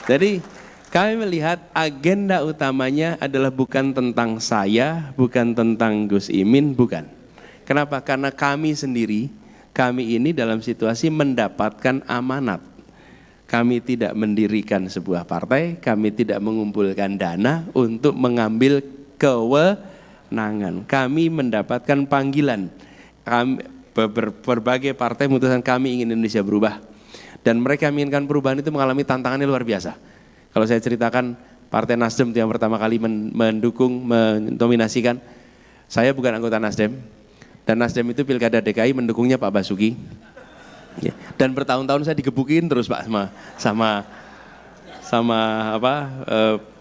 Jadi kami melihat agenda utamanya adalah bukan tentang saya, bukan tentang Gus Imin, bukan. Kenapa? Karena kami sendiri, kami ini dalam situasi mendapatkan amanat. Kami tidak mendirikan sebuah partai, kami tidak mengumpulkan dana untuk mengambil kewenangan. Kami mendapatkan panggilan. Berbagai partai memutuskan kami ingin Indonesia berubah. Dan mereka menginginkan perubahan itu mengalami tantangannya luar biasa. Kalau saya ceritakan Partai Nasdem yang pertama kali mendukung, mendominasikan, saya bukan anggota Nasdem. Dan Nasdem itu Pilkada DKI mendukungnya Pak Basuki. Dan bertahun-tahun saya digebukin terus Pak sama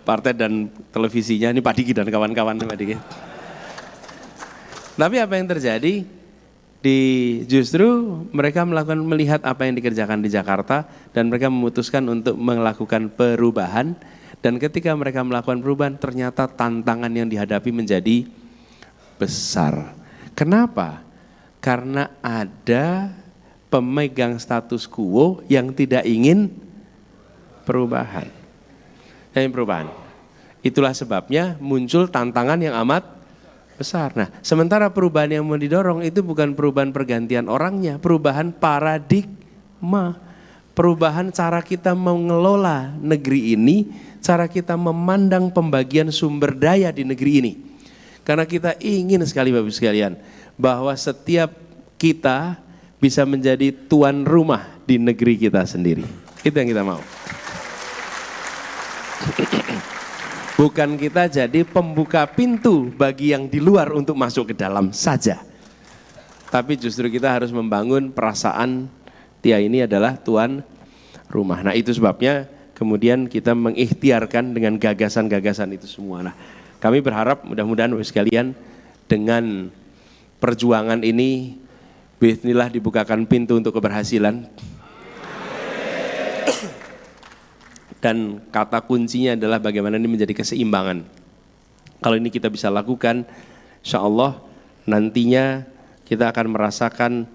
partai dan televisinya, ini Pak Diki dan kawan-kawan Pak Diki. Tapi apa yang terjadi? Justru mereka melihat apa yang dikerjakan di Jakarta dan mereka memutuskan untuk melakukan perubahan, dan ketika mereka melakukan perubahan ternyata tantangan yang dihadapi menjadi besar. Kenapa? Karena ada pemegang status quo yang tidak ingin perubahan. Itulah sebabnya muncul tantangan yang amat besar. Nah, sementara perubahan yang mau didorong itu bukan perubahan pergantian orangnya, perubahan paradigma, perubahan cara kita mengelola negeri ini, cara kita memandang pembagian sumber daya di negeri ini. Karena kita ingin sekali Bapak sekalian, bahwa setiap kita bisa menjadi tuan rumah di negeri kita sendiri. Itu yang kita mau. Bukan kita jadi pembuka pintu bagi yang di luar untuk masuk ke dalam saja. Tapi justru kita harus membangun perasaan dia ini adalah tuan rumah. Nah itu sebabnya kemudian kita mengikhtiarkan dengan gagasan-gagasan itu semua. Nah kami berharap mudah-mudahan Bapak sekalian dengan perjuangan ini bismillah dibukakan pintu untuk keberhasilan. Dan kata kuncinya adalah bagaimana ini menjadi keseimbangan. Kalau ini kita bisa lakukan, insya Allah nantinya kita akan merasakan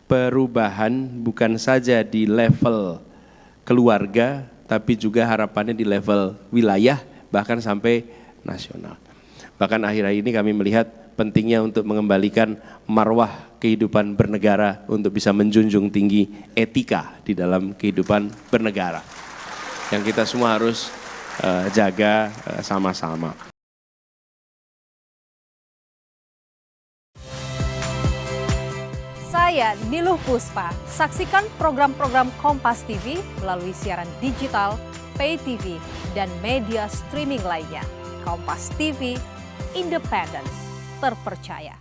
perubahan bukan saja di level keluarga, tapi juga harapannya di level wilayah, bahkan sampai nasional. Bahkan akhir-akhir ini kami melihat pentingnya untuk mengembalikan marwah kehidupan bernegara untuk bisa menjunjung tinggi etika di dalam kehidupan bernegara. Yang kita semua harus jaga sama-sama. Saya Niluh Puspa. Saksikan program-program Kompas TV melalui siaran digital, pay TV, dan media streaming lainnya. Kompas TV, independen, terpercaya.